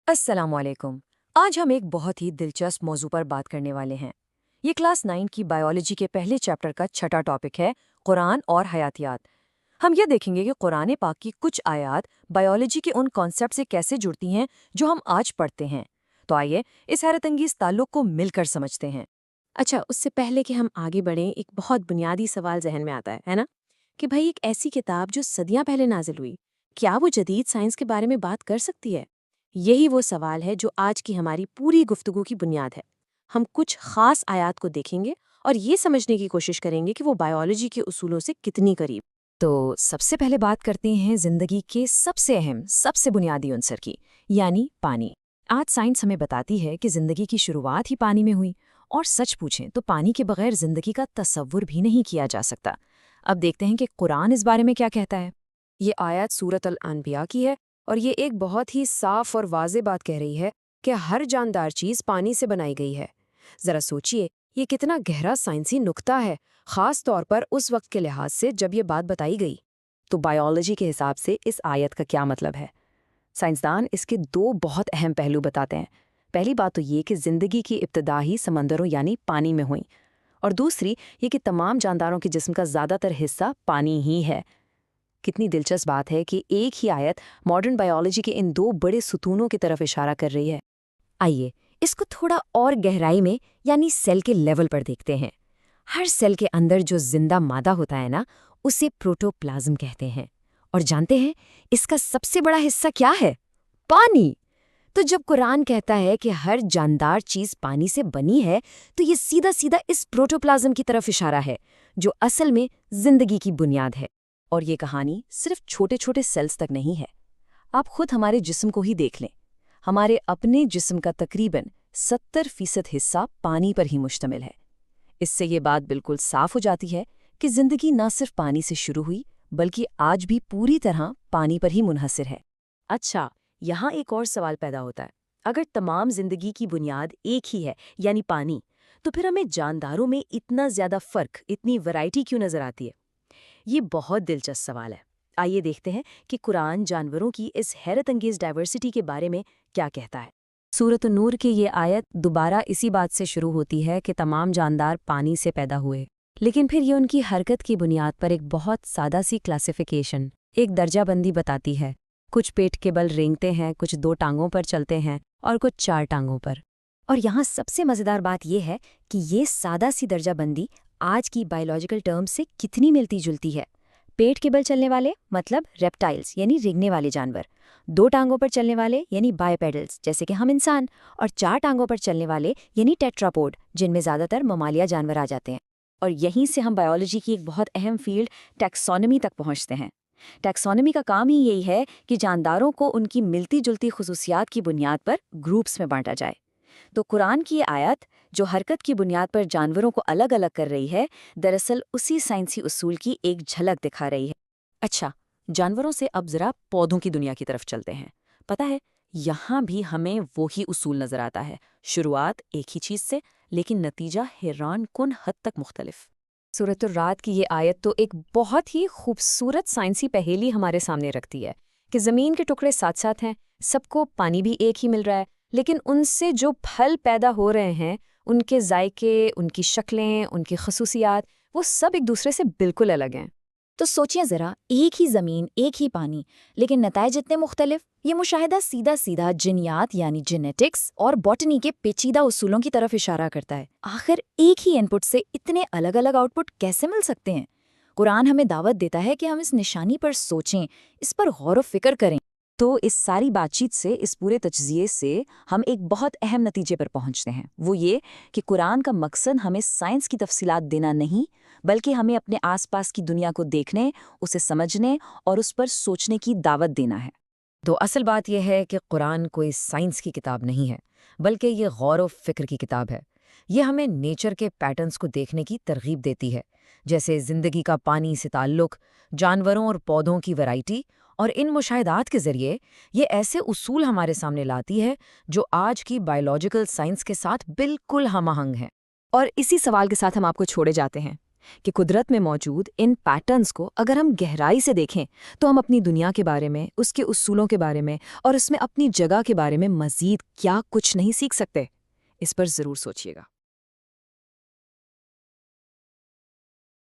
अस्सलाम वालेकुम। आज हम एक बहुत ही दिलचस्प मौजू पर बात करने वाले हैं। ये क्लास 9 की बायोलॉजी के पहले चैप्टर का छठा टॉपिक है, कुरान और हयातियात। हम ये देखेंगे कि कुरान पाक की कुछ आयात बायोलॉजी के उन कॉन्सेप्ट से कैसे जुड़ती हैं जो हम आज पढ़ते हैं। तो आइए इस हैरतअंगेज ताल्लुक को मिलकर समझते हैं। अच्छा, उससे पहले कि हम आगे बढ़ें, एक बहुत बुनियादी सवाल ज़हन में आता है ना? कि भाई एक ऐसी किताब जो सदियां पहले नाजिल हुई, क्या वो जदीद साइंस के बारे में बात कर सकती है? यही वो सवाल है जो आज की हमारी पूरी गुफ्तगू की बुनियाद है। हम कुछ ख़ास आयात को देखेंगे और ये समझने की कोशिश करेंगे कि वो बायोलॉजी के उसूलों से कितनी करीब। तो सबसे पहले बात करते हैं जिंदगी के सबसे अहम, सबसे बुनियादी उनसर की, यानी पानी। आज साइंस हमें बताती है कि जिंदगी की शुरुआत ही पानी में हुई, और सच पूछें तो पानी के बगैर जिंदगी का तसव्वुर भी नहीं किया जा सकता। अब देखते हैं कि कुरान इस बारे में क्या कहता है। ये आयत सूरत अल-अनबिया की है और ये एक बहुत ही साफ और वाज़ेह बात कह रही है कि हर जानदार चीज़ पानी से बनाई गई है। ज़रा सोचिए, ये कितना गहरा साइंसी नुक्ता है, ख़ास तौर पर उस वक्त के लिहाज से जब ये बात बताई गई। तो बायोलॉजी के हिसाब से इस आयत का क्या मतलब है? साइंसदान इसके दो बहुत अहम पहलू बताते हैं। पहली बात तो ये कि ज़िंदगी की इब्तदा ही समंदरों यानी पानी में हुई, और दूसरी ये कि तमाम जानदारों के जिस्म का ज़्यादातर हिस्सा पानी ही है। कितनी दिलचस्प बात है कि एक ही आयत मॉडर्न बायोलॉजी के इन दो बड़े सुतूनों की तरफ इशारा कर रही है। आइए इसको थोड़ा और गहराई में, यानी सेल के लेवल पर देखते हैं। हर सेल के अंदर जो जिंदा मादा होता है ना, उसे प्रोटोप्लाज्म कहते हैं। और जानते हैं इसका सबसे बड़ा हिस्सा क्या है? पानी। तो जब कुरान कहता है कि हर जानदार चीज पानी से बनी है, तो ये सीधा सीधा इस प्रोटोप्लाज्म की तरफ इशारा है, जो असल में जिंदगी की बुनियाद है। और ये कहानी सिर्फ छोटे छोटे सेल्स तक नहीं है। आप खुद हमारे जिस्म को ही देख लें। हमारे अपने जिस्म का तकरीबन 70% हिस्सा पानी पर ही मुश्तमिल है। इससे ये बात बिल्कुल साफ हो जाती है कि जिंदगी न सिर्फ पानी से शुरू हुई, बल्कि आज भी पूरी तरह पानी पर ही मुनहसर है। अच्छा, यहाँ एक और सवाल पैदा होता है। अगर तमाम जिंदगी की बुनियाद एक ही है यानी पानी, तो फिर हमें जानदारों में इतना ज़्यादा फ़र्क, इतनी वैरायटी क्यों नज़र आती है? ये बहुत दिलचस्प सवाल है। आइए देखते हैं कि कुरान जानवरों की इस हैरतअंगेज़ डाइवर्सिटी के बारे में क्या कहता है। सूरत नूर की ये आयत दोबारा इसी बात से शुरू होती है कि तमाम जानदार पानी से पैदा हुए, लेकिन फिर ये उनकी हरकत की बुनियाद पर एक बहुत सादा सी क्लासिफिकेशन, एक दर्जाबंदी बताती है। कुछ पेट के बल रेंगते हैं, कुछ 2 टांगों पर चलते हैं और कुछ 4 टांगों पर। और यहाँ सबसे मज़ेदार बात यह है कि ये सादा सी दर्जाबंदी आज की बायोलॉजिकल टर्म से कितनी मिलती जुलती है। पेट के बल चलने वाले मतलब रेप्टाइल्स यानी रेंगने वाले जानवर, 2 टांगों पर चलने वाले यानी बाइपेडल्स जैसे कि हम इंसान, और 4 टांगों पर चलने वाले यानी टेट्रापोड, जिनमें ज़्यादातर ममालिया जानवर आ जाते हैं। और यहीं से हम बायोलॉजी की एक बहुत अहम फील्ड टैक्सोनॉमी तक पहुंचते हैं। टैक्सोनॉमी का काम ही यही है कि जानदारों को उनकी मिलती जुलती खुसूसियात की बुनियाद पर ग्रुप्स में बांटा जाए। तो कुरान की ये आयत जो हरकत की बुनियाद पर जानवरों को अलग अलग कर रही है, दरअसल उसी साइंसी उसूल की एक झलक दिखा रही है। अच्छा, जानवरों से अब जरा पौधों की दुनिया की तरफ चलते हैं। पता है, यहाँ भी हमें वही उसूल नजर आता है। शुरुआत एक ही चीज से, लेकिन नतीजा हैरान कुन हद तक मुख्तलिफ। सूरतुर रात की ये आयत तो एक बहुत ही खूबसूरत साइंसी पहेली हमारे सामने रखती है कि ज़मीन के टुकड़े साथ साथ हैं, सबको पानी भी एक ही मिल रहा है, लेकिन उनसे जो फल पैदा हो रहे हैं, उनके जायके, उनकी शक्लें, उनकी खसूसियात, वो सब एक दूसरे से बिल्कुल अलग हैं। तो सोचिए ज़रा, एक ही ज़मीन, एक ही पानी, लेकिन नताइज इतने मुख्तलिफ। ये मुशाहिदा सीधा सीधा जिनियात यानी जेनेटिक्स और बॉटनी के पेचीदा उसूलों की तरफ इशारा करता है। आखिर एक ही इनपुट से इतने अलग अलग आउटपुट कैसे मिल सकते हैं? कुरान हमें दावत देता है कि हम इस निशानी पर सोचें, इस पर गौर व फिक्र करें। तो इस सारी बातचीत से, इस पूरे तजज़िये से हम एक बहुत अहम नतीजे पर पहुंचते हैं। वो ये कि कुरान का मकसद हमें साइंस की तफसीलात देना नहीं, बल्कि हमें अपने आसपास की दुनिया को देखने, उसे समझने और उस पर सोचने की दावत देना है। तो असल बात यह है कि कुरान कोई साइंस की किताब नहीं है, बल्कि ये गौर व फिक्र की किताब है। ये हमें नेचर के पैटर्न्स को देखने की तरगीब देती है, जैसे ज़िंदगी का पानी से ताल्लुक़, जानवरों और पौधों की वैरायटी, और इन मुशाहिदात के ज़रिए ये ऐसे उसूल हमारे सामने लाती है जो आज की बायोलॉजिकल साइंस के साथ बिल्कुल हम आहंग हैं। और इसी सवाल के साथ हम आपको छोड़े जाते हैं کہ قدرت میں موجود ان پیٹرنز کو اگر ہم گہرائی سے دیکھیں تو ہم اپنی دنیا کے بارے میں، اس کے اصولوں کے بارے میں اور اس میں اپنی جگہ کے بارے میں مزید کیا کچھ نہیں سیکھ سکتے۔ اس پر ضرور سوچیے گا۔